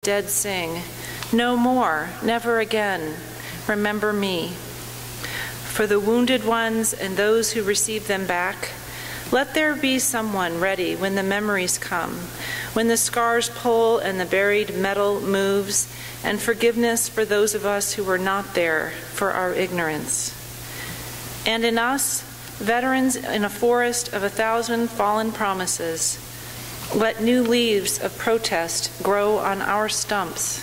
dead sing, "No more, never again, remember me." For the wounded ones and those who receive them back, let there be someone ready when the memories come, when the scars pull and the buried metal moves, and forgiveness for those of us who were not there for our ignorance. And in us, veterans in a forest of 1,000 fallen promises, let new leaves of protest grow on our stumps.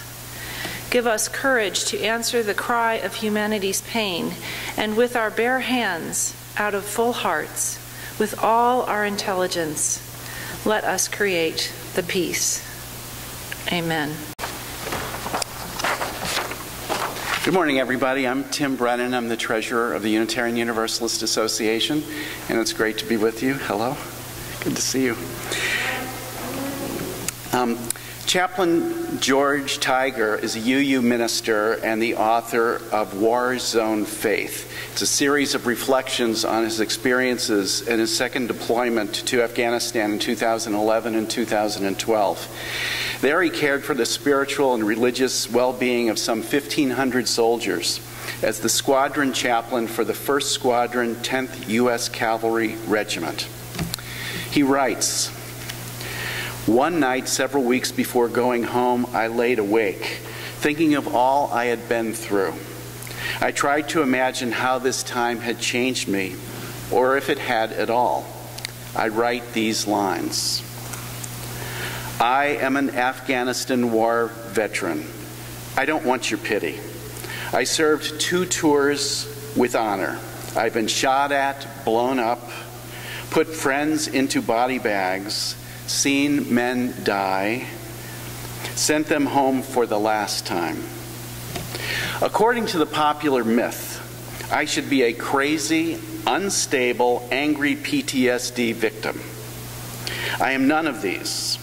Give us courage to answer the cry of humanity's pain, and with our bare hands, out of full hearts, with all our intelligence, let us create the peace. Amen. Good morning, everybody. I'm Tim Brennan. I'm the treasurer of the Unitarian Universalist Association, and it's great to be with you. Hello. Good to see you. Chaplain George Tiger is a UU minister and the author of War Zone Faith. It's a series of reflections on his experiences in his second deployment to Afghanistan in 2011 and 2012. There he cared for the spiritual and religious well-being of some 1,500 soldiers as the squadron chaplain for the 1st Squadron, 10th U.S. Cavalry Regiment. He writes, "One night, several weeks before going home, I laid awake, thinking of all I had been through. I tried to imagine how this time had changed me, or if it had at all. I write these lines. I am an Afghanistan war veteran. I don't want your pity. I served 2 tours with honor. I've been shot at, blown up, put friends into body bags, seen men die, sent them home for the last time. According to the popular myth, I should be a crazy, unstable, angry PTSD victim. I am none of these.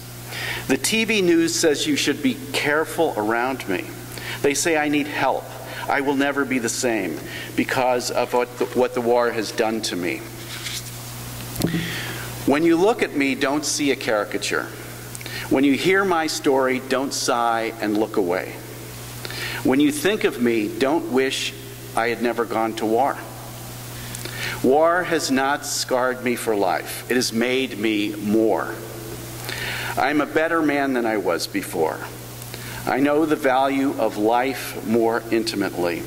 The TV news says you should be careful around me. They say I need help. I will never be the same because of what the war has done to me. When you look at me, don't see a caricature. When you hear my story, don't sigh and look away. When you think of me, don't wish I had never gone to war. War has not scarred me for life. It has made me more. I am a better man than I was before. I know the value of life more intimately.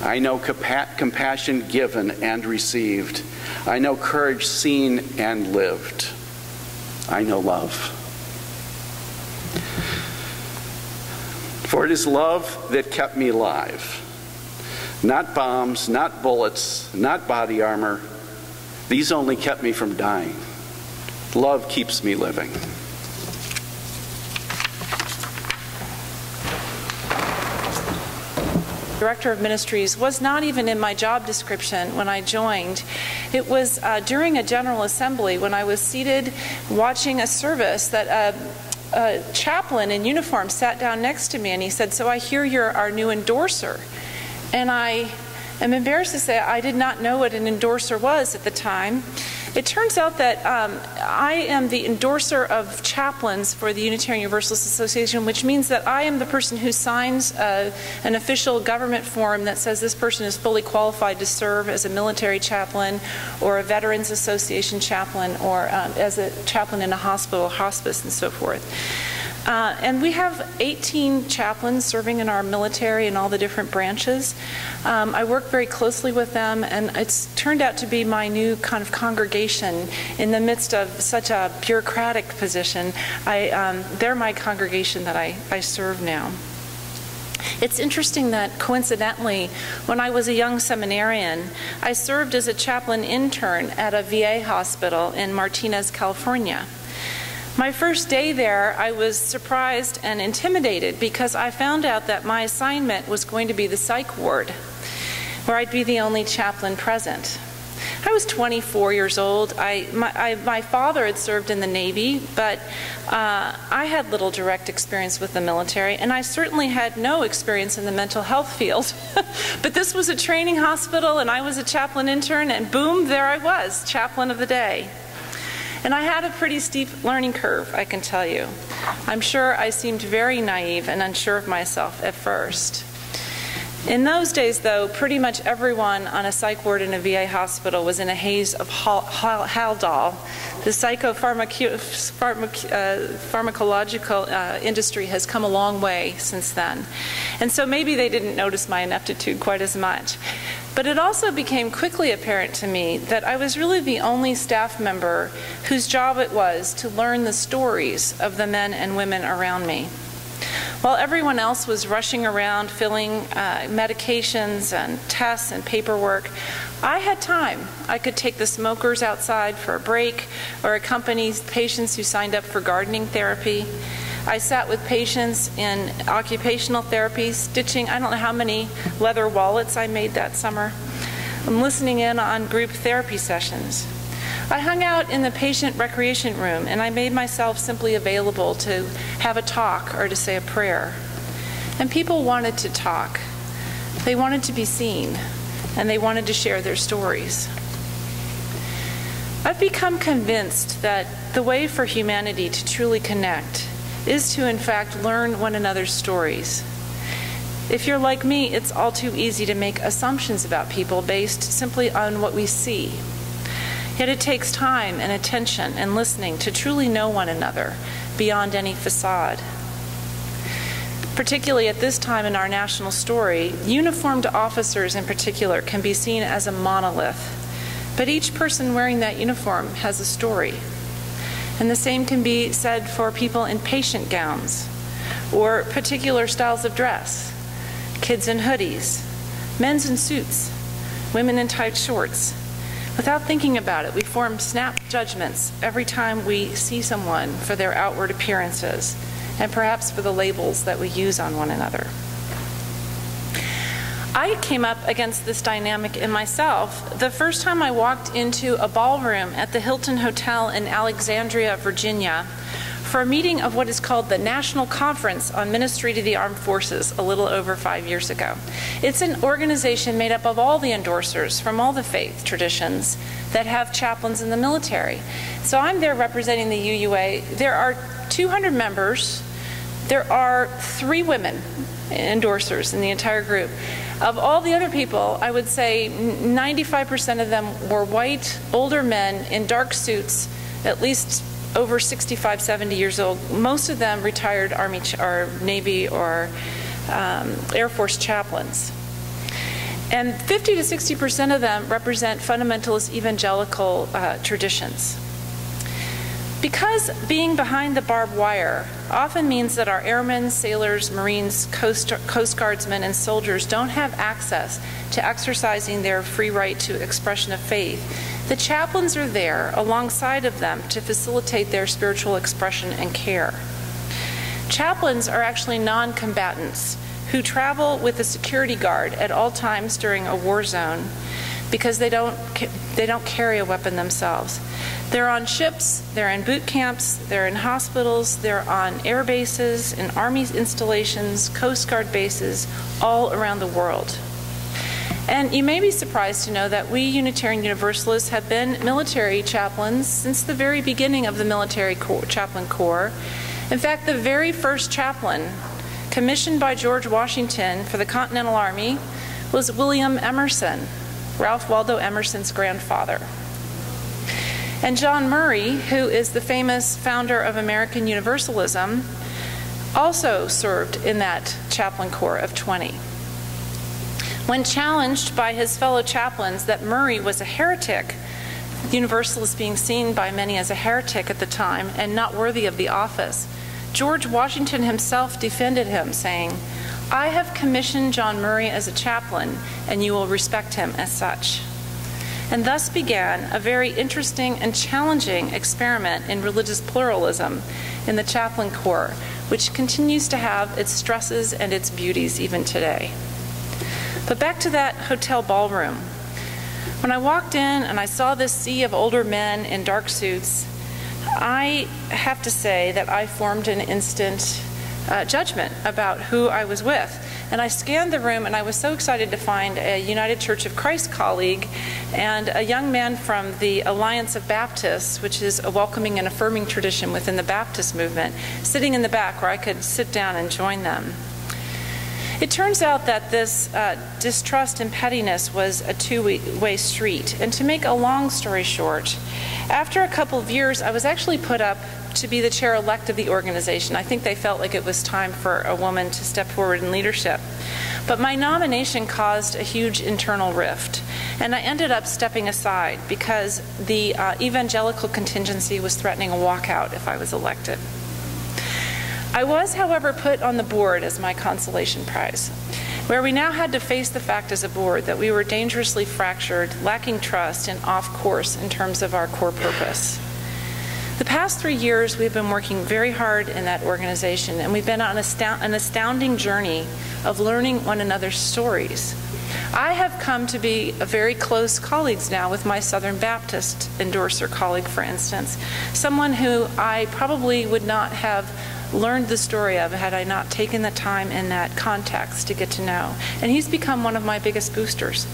I know compassion given and received. I know courage seen and lived. I know love. For it is love that kept me alive. Not bombs, not bullets, not body armor. These only kept me from dying. Love keeps me living. Director of Ministries was not even in my job description when I joined. It was during a General Assembly when I was seated watching a service that a chaplain in uniform sat down next to me and he said, "So I hear you're our new endorser." And I am embarrassed to say I did not know what an endorser was at the time. It turns out that I am the endorser of chaplains for the Unitarian Universalist Association, which means that I am the person who signs an official government form that says this person is fully qualified to serve as a military chaplain or a Veterans Association chaplain or as a chaplain in a hospital, hospice, and so forth. And we have 18 chaplains serving in our military in all the different branches. I work very closely with them, and it's turned out to be my new kind of congregation in the midst of such a bureaucratic position. They're my congregation that I serve now. It's interesting that coincidentally, when I was a young seminarian, I served as a chaplain intern at a VA hospital in Martinez, California. My first day there, I was surprised and intimidated because I found out that my assignment was going to be the psych ward, where I'd be the only chaplain present. I was 24 years old. My father had served in the Navy, but I had little direct experience with the military, and I certainly had no experience in the mental health field. But this was a training hospital, and I was a chaplain intern, and boom, there I was, chaplain of the day. And I had a pretty steep learning curve, I can tell you. I'm sure I seemed very naive and unsure of myself at first. In those days, though, pretty much everyone on a psych ward in a VA hospital was in a haze of Haldol. The pharmacological industry has come a long way since then. And so maybe they didn't notice my ineptitude quite as much. But it also became quickly apparent to me that I was really the only staff member whose job it was to learn the stories of the men and women around me. While everyone else was rushing around filling medications and tests and paperwork, I had time. I could take the smokers outside for a break or accompany patients who signed up for gardening therapy. I sat with patients in occupational therapy, stitching, I don't know how many leather wallets I made that summer. I'm listening in on group therapy sessions. I hung out in the patient recreation room, and I made myself simply available to have a talk or to say a prayer. And people wanted to talk. They wanted to be seen, and they wanted to share their stories. I've become convinced that the way for humanity to truly connect is to, in fact, learn one another's stories. If you're like me, it's all too easy to make assumptions about people based simply on what we see. Yet it takes time and attention and listening to truly know one another beyond any facade. Particularly at this time in our national story, uniformed officers in particular can be seen as a monolith, but each person wearing that uniform has a story. And the same can be said for people in patient gowns or particular styles of dress, kids in hoodies, men's in suits, women in tight shorts. Without thinking about it, we form snap judgments every time we see someone for their outward appearances and perhaps for the labels that we use on one another. I came up against this dynamic in myself the first time I walked into a ballroom at the Hilton Hotel in Alexandria, Virginia, for a meeting of what is called the National Conference on Ministry to the Armed Forces a little over 5 years ago. It's an organization made up of all the endorsers from all the faith traditions that have chaplains in the military. So I'm there representing the UUA. There are 200 members. There are 3 women endorsers in the entire group. Of all the other people, I would say 95% of them were white, older men in dark suits, at least over 65, 70 years old. Most of them retired Army or Navy or Air Force chaplains. And 50 to 60% of them represent fundamentalist evangelical traditions. Because being behind the barbed wire often means that our airmen, sailors, Marines, Coast Guardsmen, and soldiers don't have access to exercising their free right to expression of faith, the chaplains are there alongside of them to facilitate their spiritual expression and care. Chaplains are actually non-combatants who travel with a security guard at all times during a war zone because they don't carry a weapon themselves. They're on ships, they're in boot camps, they're in hospitals, they're on air bases, in Army installations, Coast Guard bases, all around the world. And you may be surprised to know that we Unitarian Universalists have been military chaplains since the very beginning of the military chaplain corps. In fact, the very first chaplain commissioned by George Washington for the Continental Army was William Emerson, Ralph Waldo Emerson's grandfather. And John Murray, who is the famous founder of American Universalism, also served in that chaplain corps of 20. When challenged by his fellow chaplains that Murray was a heretic, Universalists being seen by many as a heretic at the time and not worthy of the office, George Washington himself defended him, saying, "I have commissioned John Murray as a chaplain, and you will respect him as such." And thus began a very interesting and challenging experiment in religious pluralism in the chaplain corps, which continues to have its stresses and its beauties even today. But back to that hotel ballroom. When I walked in and I saw this sea of older men in dark suits, I have to say that I formed an instant judgment about who I was with. And I scanned the room, and I was so excited to find a United Church of Christ colleague and a young man from the Alliance of Baptists, which is a welcoming and affirming tradition within the Baptist movement, sitting in the back where I could sit down and join them. It turns out that this distrust and pettiness was a two-way street. And to make a long story short, after a couple of years, I was actually put up to be the chair-elect of the organization. I think they felt like it was time for a woman to step forward in leadership. But my nomination caused a huge internal rift, and I ended up stepping aside because the evangelical contingency was threatening a walkout if I was elected. I was, however, put on the board as my consolation prize, where we now had to face the fact as a board that we were dangerously fractured, lacking trust, and off course in terms of our core purpose. The past 3 years, we've been working very hard in that organization, and we've been on an astounding journey of learning one another's stories. I have come to be a very close colleagues now with my Southern Baptist endorser colleague, for instance, someone who I probably would not have learned the story of had I not taken the time in that context to get to know. And he's become one of my biggest boosters.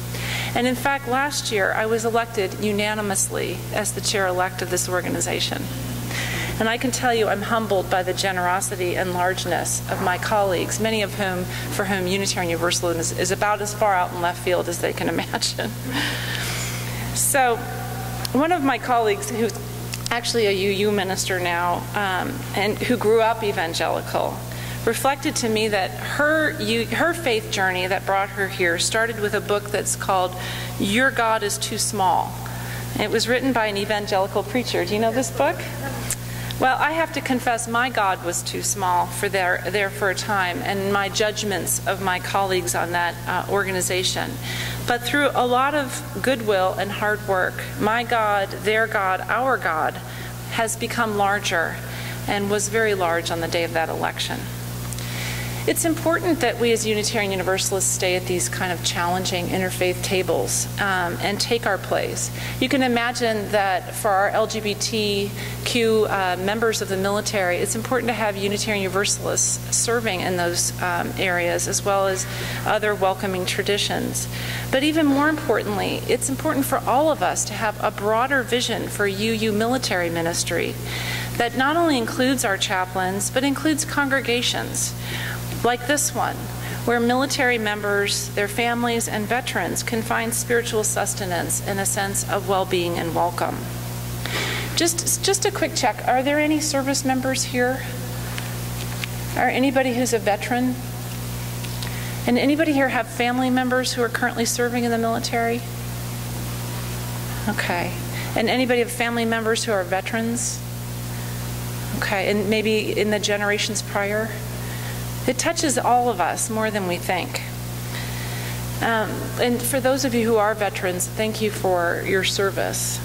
And in fact, last year, I was elected unanimously as the chair-elect of this organization. And I can tell you I'm humbled by the generosity and largeness of my colleagues, many of whom, for whom Unitarian Universalism is about as far out in left field as they can imagine. So one of my colleagues, who's actually a UU minister now, and who grew up evangelical, reflected to me that her faith journey that brought her here started with a book that's called Your God is Too Small. And it was written by an evangelical preacher. Do you know this book? Well, I have to confess my God was too small for there for a time, and my judgments of my colleagues on that organization. But through a lot of goodwill and hard work, my God, their God, our God, has become larger and was very large on the day of that election. It's important that we as Unitarian Universalists stay at these kind of challenging interfaith tables and take our place. You can imagine that for our LGBTQ members of the military, it's important to have Unitarian Universalists serving in those areas as well as other welcoming traditions. But even more importantly, it's important for all of us to have a broader vision for UU military ministry that not only includes our chaplains, but includes congregations like this one, where military members, their families, and veterans can find spiritual sustenance and a sense of well-being and welcome. Just a quick check. Are there any service members here? Or anybody who's a veteran? And anybody here have family members who are currently serving in the military? Okay. And anybody have family members who are veterans? Okay. And maybe in the generations prior? It touches all of us more than we think. And for those of you who are veterans, thank you for your service.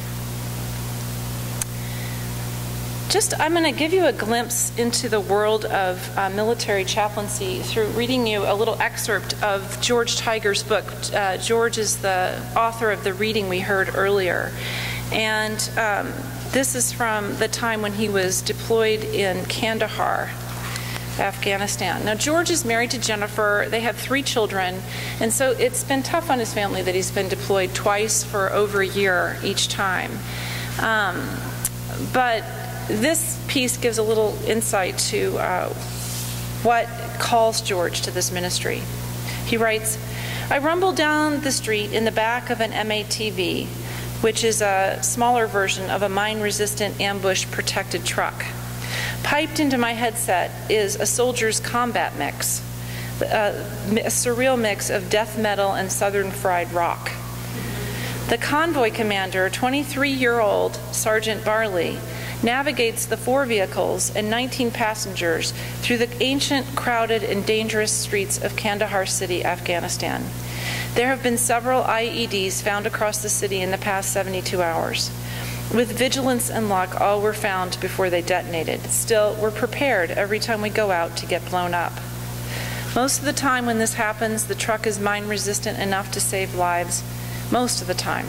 I'm going to give you a glimpse into the world of military chaplaincy through reading you a little excerpt of George Tiger's book. George is the author of the reading we heard earlier. And this is from the time when he was deployed in Kandahar, Afghanistan. Now, George is married to Jennifer. They have 3 children, and so it's been tough on his family that he's been deployed twice for over a year each time. But this piece gives a little insight to what calls George to this ministry. He writes, I rumbled down the street in the back of an MATV, which is a smaller version of a mine-resistant ambush-protected truck. Piped into my headset is a soldier's combat mix, a surreal mix of death metal and southern fried rock. The convoy commander, 23-year-old Sergeant Barley, navigates the 4 vehicles and 19 passengers through the ancient, crowded, and dangerous streets of Kandahar City, Afghanistan. There have been several IEDs found across the city in the past 72 hours. With vigilance and luck, all were found before they detonated. Still, we're prepared every time we go out to get blown up. Most of the time when this happens, the truck is mine-resistant enough to save lives. Most of the time.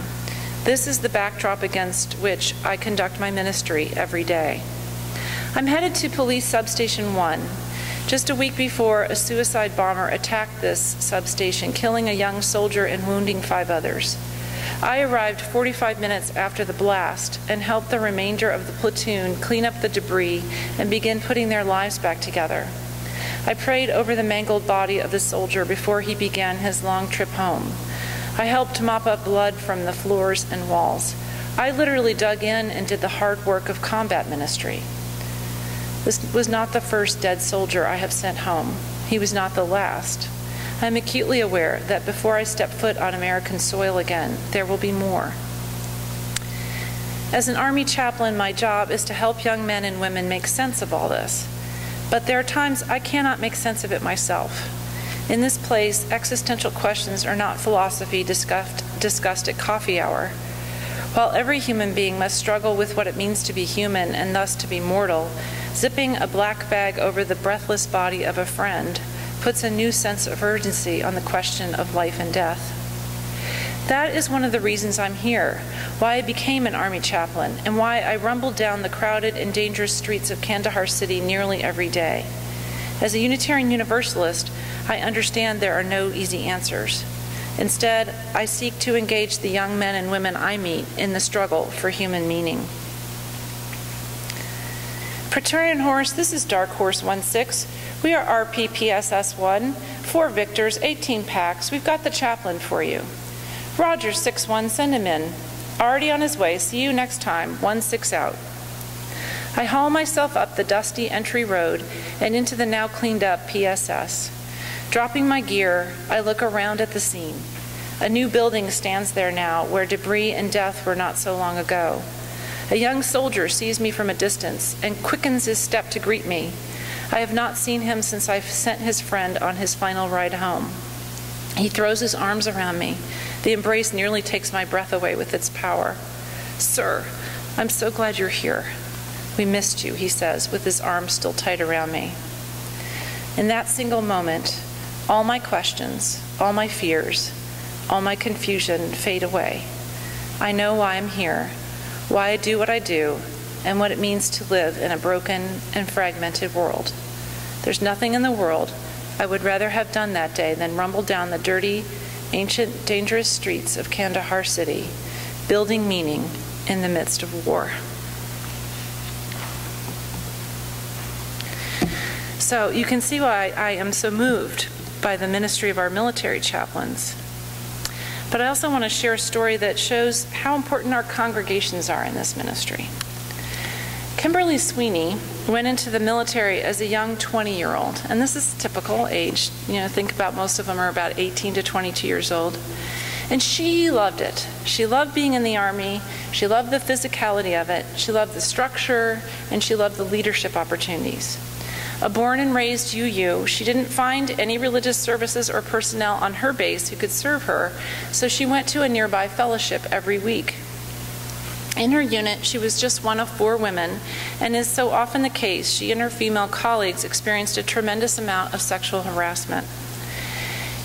This is the backdrop against which I conduct my ministry every day. I'm headed to Police Substation 1. Just a week before, a suicide bomber attacked this substation, killing a young soldier and wounding 5 others. I arrived 45 minutes after the blast and helped the remainder of the platoon clean up the debris and begin putting their lives back together. I prayed over the mangled body of the soldier before he began his long trip home. I helped mop up blood from the floors and walls. I literally dug in and did the hard work of combat ministry. This was not the first dead soldier I have sent home. He was not the last. I am acutely aware that before I step foot on American soil again, there will be more. As an Army chaplain, my job is to help young men and women make sense of all this. But there are times I cannot make sense of it myself. In this place, existential questions are not philosophy discussed at coffee hour. While every human being must struggle with what it means to be human and thus to be mortal, zipping a black bag over the breathless body of a friend puts a new sense of urgency on the question of life and death. That is one of the reasons I'm here, why I became an Army chaplain, and why I rumbled down the crowded and dangerous streets of Kandahar City nearly every day. As a Unitarian Universalist, I understand there are no easy answers. Instead, I seek to engage the young men and women I meet in the struggle for human meaning. Praetorian Horse, this is Dark Horse 16. We are RPPSS1, 4 Victors, 18 packs. We've got the chaplain for you. Roger 61, send him in. Already on his way. See you next time. 16 out. I haul myself up the dusty entry road and into the now cleaned up PSS. Dropping my gear, I look around at the scene. A new building stands there now, where debris and death were not so long ago. A young soldier sees me from a distance and quickens his step to greet me. I have not seen him since I sent his friend on his final ride home. He throws his arms around me. The embrace nearly takes my breath away with its power. "Sir, I'm so glad you're here. We missed you," he says, with his arms still tight around me. In that single moment, all my questions, all my fears, all my confusion fade away. I know why I'm here, why I do what I do, and what it means to live in a broken and fragmented world. There's nothing in the world I would rather have done that day than rumble down the dirty, ancient, dangerous streets of Kandahar City, building meaning in the midst of war. So you can see why I am so moved by the ministry of our military chaplains. But I also want to share a story that shows how important our congregations are in this ministry. Kimberly Sweeney went into the military as a young 20-year-old, and this is typical age. Think about most of them are about 18 to 22 years old. And she loved it. She loved being in the Army. She loved the physicality of it. She loved the structure, and she loved the leadership opportunities. A born and raised UU, she didn't find any religious services or personnel on her base who could serve her, so she went to a nearby fellowship every week. In her unit, she was just one of 4 women, and as so often the case, she and her female colleagues experienced a tremendous amount of sexual harassment.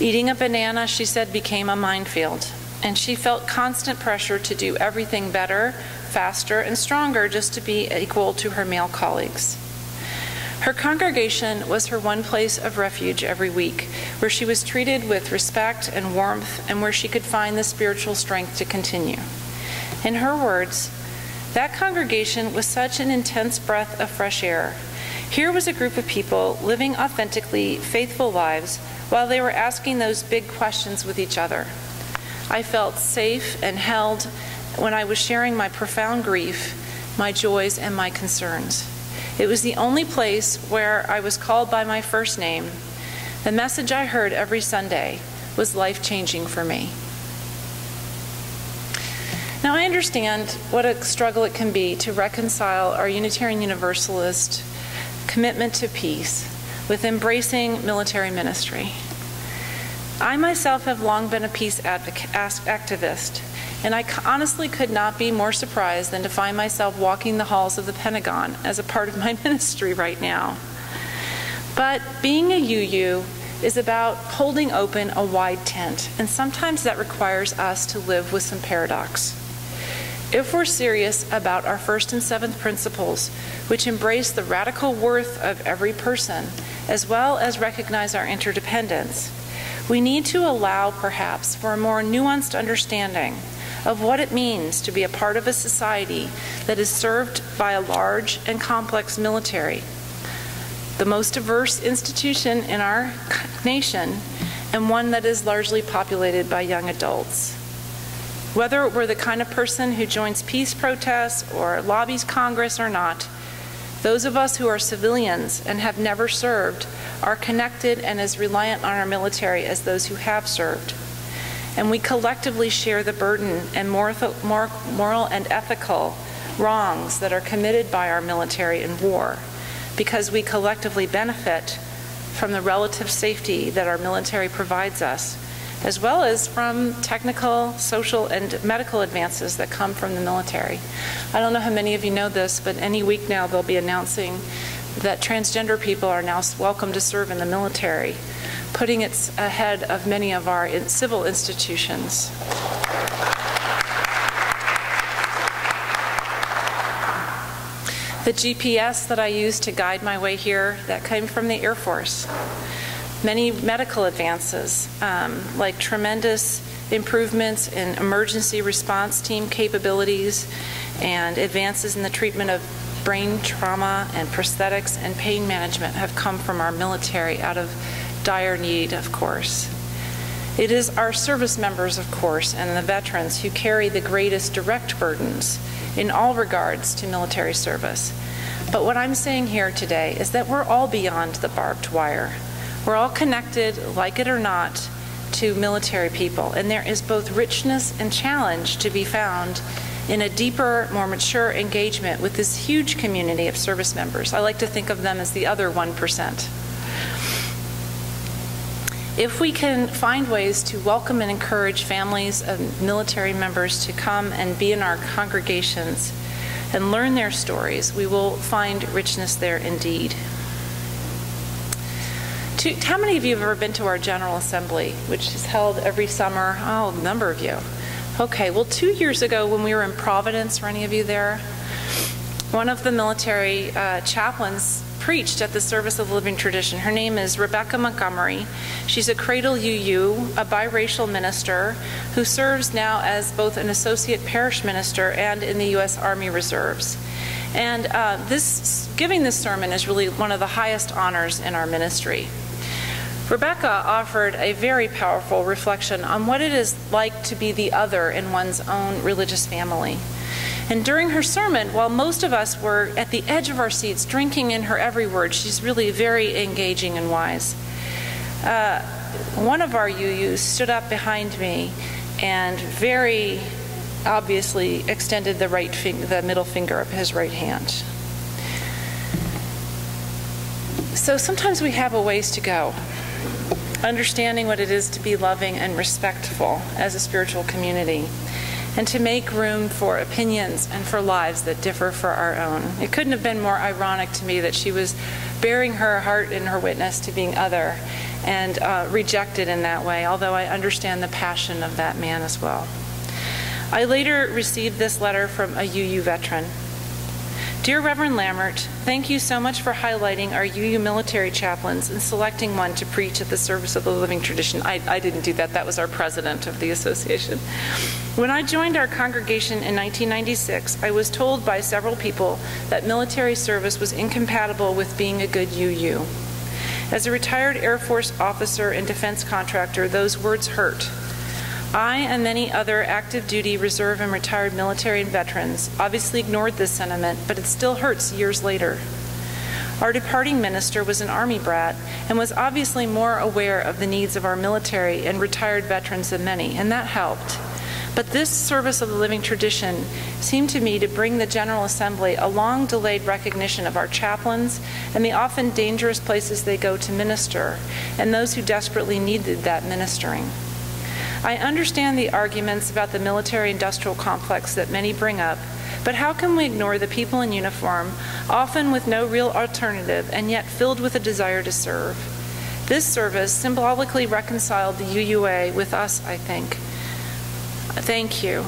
Eating a banana, she said, became a minefield, and she felt constant pressure to do everything better, faster, and stronger just to be equal to her male colleagues. Her congregation was her one place of refuge every week, where she was treated with respect and warmth, and where she could find the spiritual strength to continue. In her words, that congregation was such an intense breath of fresh air. Here was a group of people living authentically faithful lives while they were asking those big questions with each other. I felt safe and held when I was sharing my profound grief, my joys, and my concerns. It was the only place where I was called by my first name. The message I heard every Sunday was life-changing for me. Now, I understand what a struggle it can be to reconcile our Unitarian Universalist commitment to peace with embracing military ministry. I myself have long been a peace activist, and I honestly could not be more surprised than to find myself walking the halls of the Pentagon as a part of my ministry right now. But being a UU is about holding open a wide tent, and sometimes that requires us to live with some paradox. If we're serious about our first and seventh principles, which embrace the radical worth of every person, as well as recognize our interdependence, we need to allow, perhaps, for a more nuanced understanding of what it means to be a part of a society that is served by a large and complex military, the most diverse institution in our nation, and one that is largely populated by young adults. Whether we're the kind of person who joins peace protests or lobbies Congress or not, those of us who are civilians and have never served are connected and as reliant on our military as those who have served. And we collectively share the burden and moral and ethical wrongs that are committed by our military in war, because we collectively benefit from the relative safety that our military provides us, as well as from technical, social, and medical advances that come from the military. I don't know how many of you know this, but any week now they'll be announcing that transgender people are now welcome to serve in the military, putting it ahead of many of our civil institutions. The GPS that I used to guide my way here, that came from the Air Force. Many medical advances, like tremendous improvements in emergency response team capabilities and advances in the treatment of brain trauma and prosthetics and pain management, have come from our military out of dire need, of course. It is our service members, of course, and the veterans who carry the greatest direct burdens in all regards to military service. But what I'm saying here today is that we're all beyond the barbed wire. We're all connected, like it or not, to military people, and there is both richness and challenge to be found in a deeper, more mature engagement with this huge community of service members. I like to think of them as the other 1%. If we can find ways to welcome and encourage families of military members to come and be in our congregations and learn their stories, we will find richness there indeed. How many of you have ever been to our General Assembly, which is held every summer? Oh, a number of you. Okay, well, 2 years ago when we were in Providence, were any of you there? One of the military chaplains preached at the Service of the Living Tradition. Her name is Rebecca Montgomery. She's a Cradle UU, a biracial minister who serves now as both an associate parish minister and in the U.S. Army Reserves. And giving this sermon is really one of the highest honors in our ministry. Rebecca offered a very powerful reflection on what it is like to be the other in one's own religious family. And during her sermon, while most of us were at the edge of our seats, drinking in her every word, she's really very engaging and wise. One of our UUs stood up behind me and very obviously extended the middle finger of his right hand. So sometimes we have a ways to go, understanding what it is to be loving and respectful as a spiritual community, and to make room for opinions and for lives that differ for our own. It couldn't have been more ironic to me that she was bearing her heart and her witness to being other and rejected in that way, although I understand the passion of that man as well. I later received this letter from a UU veteran. Dear Reverend Lammert, thank you so much for highlighting our UU military chaplains and selecting one to preach at the Service of the Living Tradition. I didn't do that. That was our president of the association. When I joined our congregation in 1996, I was told by several people that military service was incompatible with being a good UU. As a retired Air Force officer and defense contractor, those words hurt. I and many other active duty, reserve, and retired military and veterans obviously ignored this sentiment, but it still hurts years later. Our departing minister was an Army brat and was obviously more aware of the needs of our military and retired veterans than many, and that helped. But this Service of the Living Tradition seemed to me to bring the General Assembly a long-delayed recognition of our chaplains and the often dangerous places they go to minister, and those who desperately needed that ministering. I understand the arguments about the military-industrial complex that many bring up, but how can we ignore the people in uniform, often with no real alternative and yet filled with a desire to serve? This service symbolically reconciled the UUA with us, I think. Thank you.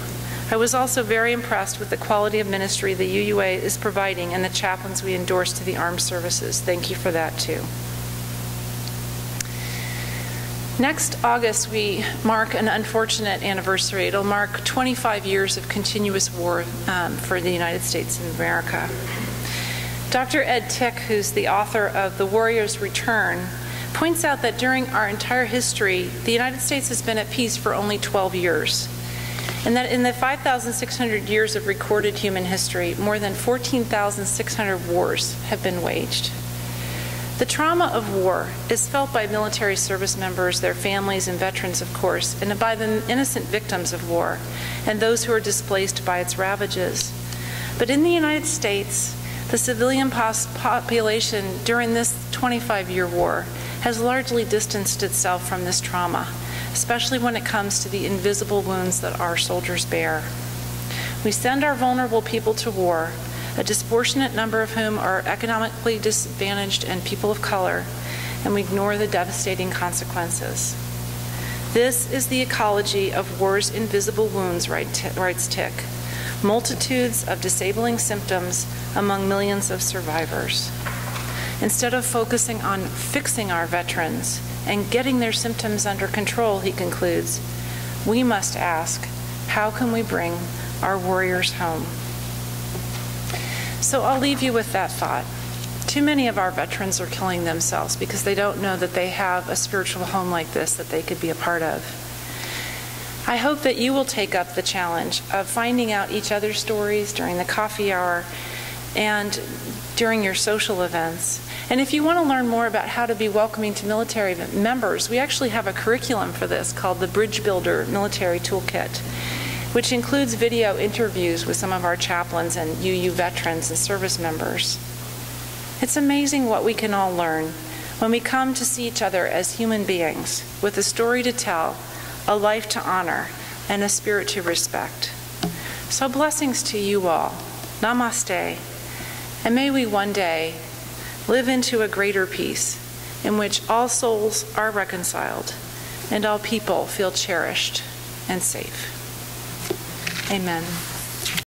I was also very impressed with the quality of ministry the UUA is providing and the chaplains we endorse to the armed services. Thank you for that, too. Next August, we mark an unfortunate anniversary. It'll mark 25 years of continuous war for the United States of America. Dr. Ed Tick, who's the author of The Warrior's Return, points out that during our entire history, the United States has been at peace for only 12 years, and that in the 5,600 years of recorded human history, more than 14,600 wars have been waged. The trauma of war is felt by military service members, their families, and veterans, of course, and by the innocent victims of war and those who are displaced by its ravages. But in the United States, the civilian population during this 25-year war has largely distanced itself from this trauma, especially when it comes to the invisible wounds that our soldiers bear. We send our vulnerable people to war, a disproportionate number of whom are economically disadvantaged and people of color, and we ignore the devastating consequences. This is the ecology of war's invisible wounds, writes Tick. Multitudes of disabling symptoms among millions of survivors. Instead of focusing on fixing our veterans and getting their symptoms under control, he concludes, we must ask, how can we bring our warriors home? So I'll leave you with that thought. Too many of our veterans are killing themselves because they don't know that they have a spiritual home like this that they could be a part of. I hope that you will take up the challenge of finding out each other's stories during the coffee hour and during your social events. And if you want to learn more about how to be welcoming to military members, we actually have a curriculum for this called the Bridge Builder Military Toolkit, which includes video interviews with some of our chaplains and UU veterans and service members. It's amazing what we can all learn when we come to see each other as human beings with a story to tell, a life to honor, and a spirit to respect. So blessings to you all. Namaste. And may we one day live into a greater peace in which all souls are reconciled and all people feel cherished and safe. Amen.